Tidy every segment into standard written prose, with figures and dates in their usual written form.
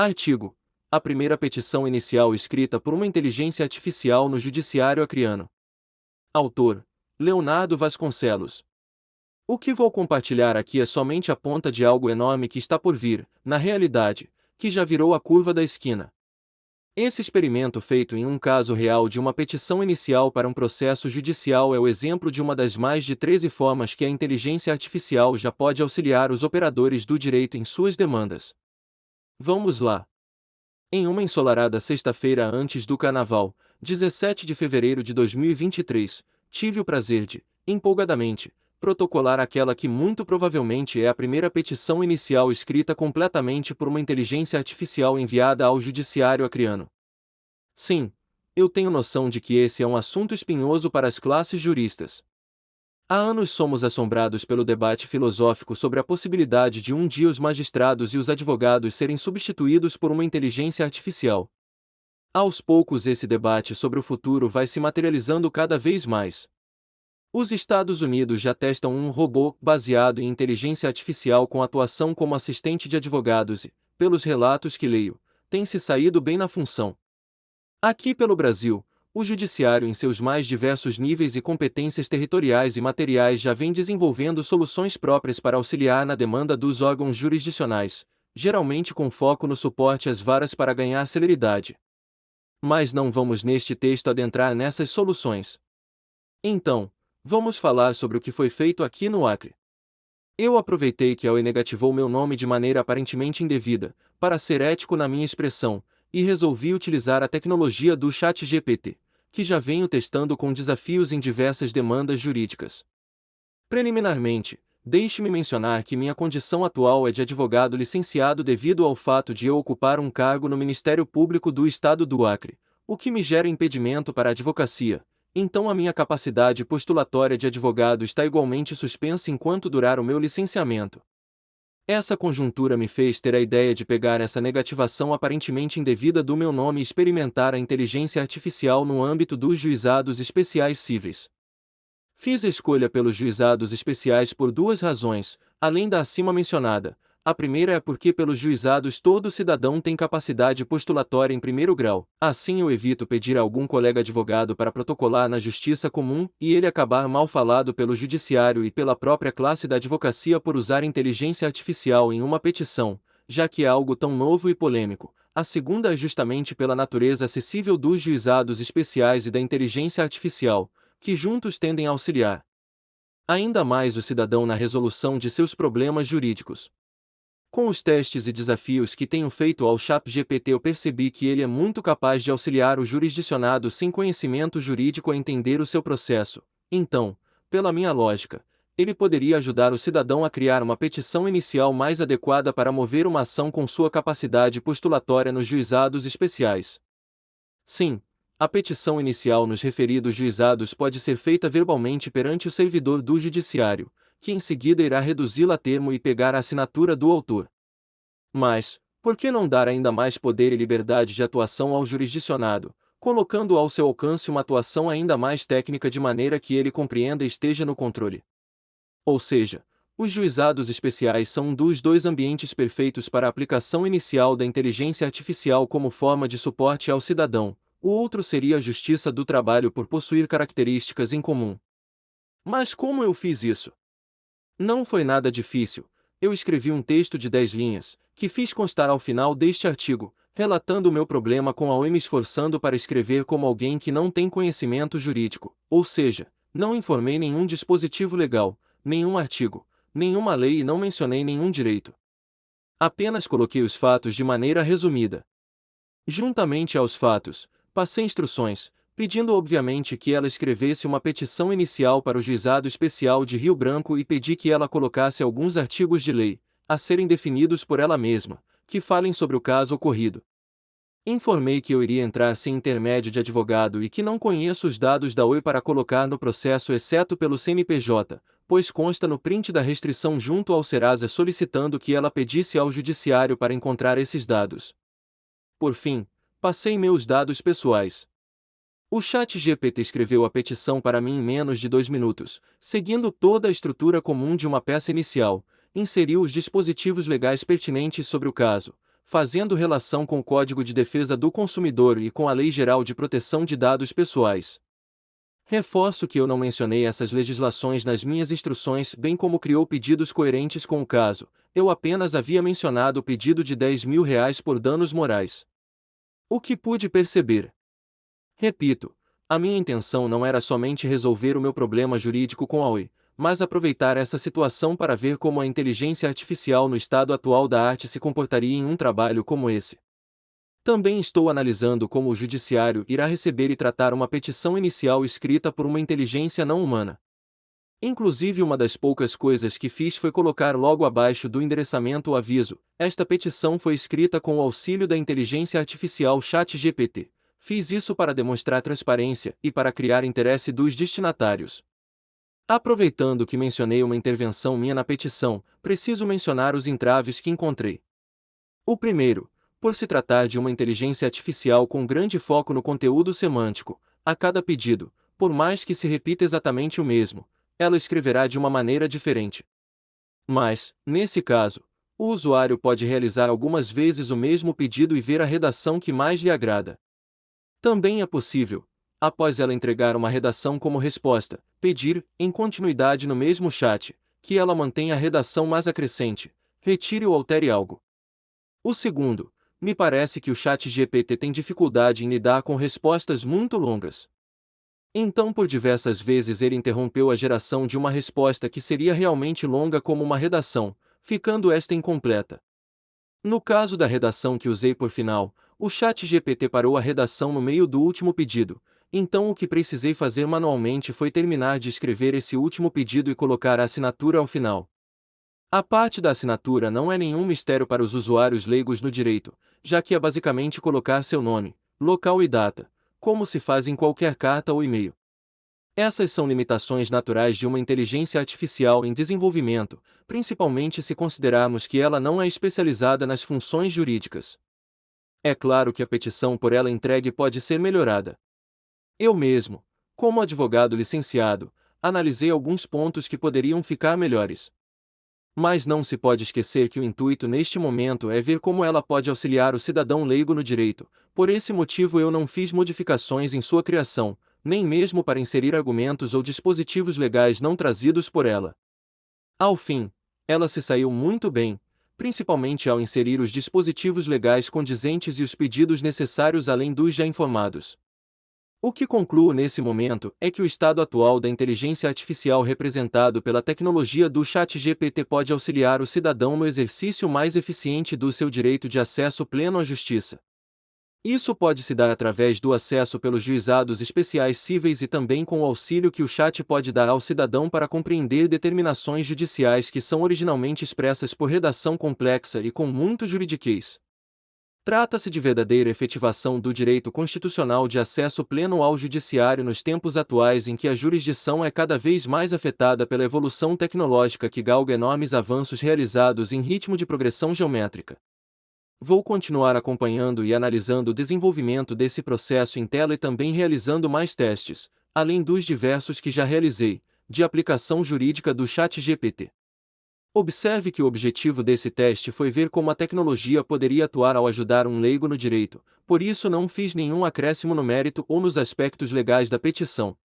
Artigo. A primeira petição inicial escrita por uma inteligência artificial no Judiciário Acreano. Autor: Leonardo Vasconcelos. O que vou compartilhar aqui é somente a ponta de algo enorme que está por vir, na realidade, que já virou a curva da esquina. Esse experimento feito em um caso real de uma petição inicial para um processo judicial é o exemplo de uma das mais de 13 formas que a inteligência artificial já pode auxiliar os operadores do direito em suas demandas. Vamos lá. Em uma ensolarada sexta-feira antes do Carnaval, 17 de fevereiro de 2023, tive o prazer de, empolgadamente, protocolar aquela que muito provavelmente é a primeira petição inicial escrita completamente por uma inteligência artificial enviada ao Judiciário Acreano. Sim, eu tenho noção de que esse é um assunto espinhoso para as classes juristas. Há anos somos assombrados pelo debate filosófico sobre a possibilidade de um dia os magistrados e os advogados serem substituídos por uma inteligência artificial. Aos poucos esse debate sobre o futuro vai se materializando cada vez mais. Os Estados Unidos já testam um robô baseado em inteligência artificial com atuação como assistente de advogados e, pelos relatos que leio, tem se saído bem na função. Aqui pelo Brasil, o Judiciário em seus mais diversos níveis e competências territoriais e materiais já vem desenvolvendo soluções próprias para auxiliar na demanda dos órgãos jurisdicionais, geralmente com foco no suporte às varas para ganhar celeridade. Mas não vamos neste texto adentrar nessas soluções. Então, vamos falar sobre o que foi feito aqui no Acre. Eu aproveitei que a UE negativou meu nome de maneira aparentemente indevida, para ser ético na minha expressão, e resolvi utilizar a tecnologia do ChatGPT, que já venho testando com desafios em diversas demandas jurídicas. Preliminarmente, deixe-me mencionar que minha condição atual é de advogado licenciado devido ao fato de eu ocupar um cargo no Ministério Público do Estado do Acre, o que me gera impedimento para a advocacia. Então a minha capacidade postulatória de advogado está igualmente suspensa enquanto durar o meu licenciamento. Essa conjuntura me fez ter a ideia de pegar essa negativação aparentemente indevida do meu nome e experimentar a inteligência artificial no âmbito dos juizados especiais cíveis. Fiz a escolha pelos juizados especiais por duas razões, além da acima mencionada. A primeira é porque pelos juizados todo cidadão tem capacidade postulatória em primeiro grau, assim eu evito pedir a algum colega advogado para protocolar na justiça comum e ele acabar mal falado pelo judiciário e pela própria classe da advocacia por usar inteligência artificial em uma petição, já que é algo tão novo e polêmico. A segunda é justamente pela natureza acessível dos juizados especiais e da inteligência artificial, que juntos tendem a auxiliar ainda mais o cidadão na resolução de seus problemas jurídicos. Com os testes e desafios que tenho feito ao ChatGPT eu percebi que ele é muito capaz de auxiliar o jurisdicionado sem conhecimento jurídico a entender o seu processo. Então, pela minha lógica, ele poderia ajudar o cidadão a criar uma petição inicial mais adequada para mover uma ação com sua capacidade postulatória nos juizados especiais. Sim, a petição inicial nos referidos juizados pode ser feita verbalmente perante o servidor do judiciário, que em seguida irá reduzi-la a termo e pegar a assinatura do autor. Mas, por que não dar ainda mais poder e liberdade de atuação ao jurisdicionado, colocando ao seu alcance uma atuação ainda mais técnica de maneira que ele compreenda e esteja no controle? Ou seja, os juizados especiais são um dos dois ambientes perfeitos para a aplicação inicial da inteligência artificial como forma de suporte ao cidadão. O outro seria a Justiça do Trabalho por possuir características em comum. Mas como eu fiz isso? Não foi nada difícil. Eu escrevi um texto de 10 linhas, que fiz constar ao final deste artigo, relatando o meu problema com a UE me esforçando para escrever como alguém que não tem conhecimento jurídico, ou seja, não informei nenhum dispositivo legal, nenhum artigo, nenhuma lei e não mencionei nenhum direito. Apenas coloquei os fatos de maneira resumida. Juntamente aos fatos, passei instruções, pedindo obviamente que ela escrevesse uma petição inicial para o Juizado Especial de Rio Branco e pedi que ela colocasse alguns artigos de lei, a serem definidos por ela mesma, que falem sobre o caso ocorrido. Informei que eu iria entrar sem intermédio de advogado e que não conheço os dados da UE para colocar no processo exceto pelo CNPJ, pois consta no print da restrição junto ao Serasa solicitando que ela pedisse ao Judiciário para encontrar esses dados. Por fim, passei meus dados pessoais. O ChatGPT escreveu a petição para mim em menos de 2 minutos, seguindo toda a estrutura comum de uma peça inicial, inseriu os dispositivos legais pertinentes sobre o caso, fazendo relação com o Código de Defesa do Consumidor e com a Lei Geral de Proteção de Dados Pessoais. Reforço que eu não mencionei essas legislações nas minhas instruções, bem como criou pedidos coerentes com o caso. Eu apenas havia mencionado o pedido de R$ 10.000 por danos morais. O que pude perceber. Repito, a minha intenção não era somente resolver o meu problema jurídico com a Oi, mas aproveitar essa situação para ver como a inteligência artificial no estado atual da arte se comportaria em um trabalho como esse. Também estou analisando como o judiciário irá receber e tratar uma petição inicial escrita por uma inteligência não humana. Inclusive, uma das poucas coisas que fiz foi colocar logo abaixo do endereçamento o aviso: esta petição foi escrita com o auxílio da inteligência artificial ChatGPT. Fiz isso para demonstrar transparência e para criar interesse dos destinatários. Aproveitando que mencionei uma intervenção minha na petição, preciso mencionar os entraves que encontrei. O primeiro, por se tratar de uma inteligência artificial com grande foco no conteúdo semântico, a cada pedido, por mais que se repita exatamente o mesmo, ela escreverá de uma maneira diferente. Mas, nesse caso, o usuário pode realizar algumas vezes o mesmo pedido e ver a redação que mais lhe agrada. Também é possível, após ela entregar uma redação como resposta, pedir, em continuidade no mesmo chat, que ela mantenha a redação mais acrescente, retire ou altere algo. O segundo, me parece que o ChatGPT tem dificuldade em lidar com respostas muito longas. Então, por diversas vezes ele interrompeu a geração de uma resposta que seria realmente longa como uma redação, ficando esta incompleta. No caso da redação que usei por final, o ChatGPT parou a redação no meio do último pedido, então o que precisei fazer manualmente foi terminar de escrever esse último pedido e colocar a assinatura ao final. A parte da assinatura não é nenhum mistério para os usuários leigos no direito, já que é basicamente colocar seu nome, local e data, como se faz em qualquer carta ou e-mail. Essas são limitações naturais de uma inteligência artificial em desenvolvimento, principalmente se considerarmos que ela não é especializada nas funções jurídicas. É claro que a petição por ela entregue pode ser melhorada. Eu mesmo, como advogado licenciado, analisei alguns pontos que poderiam ficar melhores. Mas não se pode esquecer que o intuito neste momento é ver como ela pode auxiliar o cidadão leigo no direito. Por esse motivo eu não fiz modificações em sua criação, nem mesmo para inserir argumentos ou dispositivos legais não trazidos por ela. Ao fim, ela se saiu muito bem, principalmente ao inserir os dispositivos legais condizentes e os pedidos necessários além dos já informados. O que concluo nesse momento é que o estado atual da inteligência artificial representado pela tecnologia do ChatGPT pode auxiliar o cidadão no exercício mais eficiente do seu direito de acesso pleno à justiça. Isso pode se dar através do acesso pelos juizados especiais cíveis e também com o auxílio que o chat pode dar ao cidadão para compreender determinações judiciais que são originalmente expressas por redação complexa e com muito juridiquês. Trata-se de verdadeira efetivação do direito constitucional de acesso pleno ao judiciário nos tempos atuais em que a jurisdição é cada vez mais afetada pela evolução tecnológica que galga enormes avanços realizados em ritmo de progressão geométrica. Vou continuar acompanhando e analisando o desenvolvimento desse processo em tela e também realizando mais testes, além dos diversos que já realizei, de aplicação jurídica do ChatGPT. Observe que o objetivo desse teste foi ver como a tecnologia poderia atuar ao ajudar um leigo no direito, por isso não fiz nenhum acréscimo no mérito ou nos aspectos legais da petição.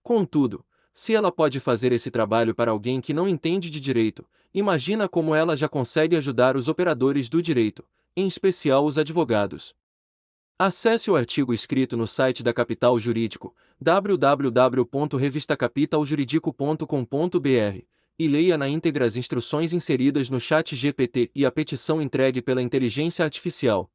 Contudo, se ela pode fazer esse trabalho para alguém que não entende de direito, imagina como ela já consegue ajudar os operadores do direito, em especial os advogados. Acesse o artigo escrito no site da Capital Jurídico, www.revistacapitaljurídico.com.br, e leia na íntegra as instruções inseridas no ChatGPT e a petição entregue pela inteligência artificial.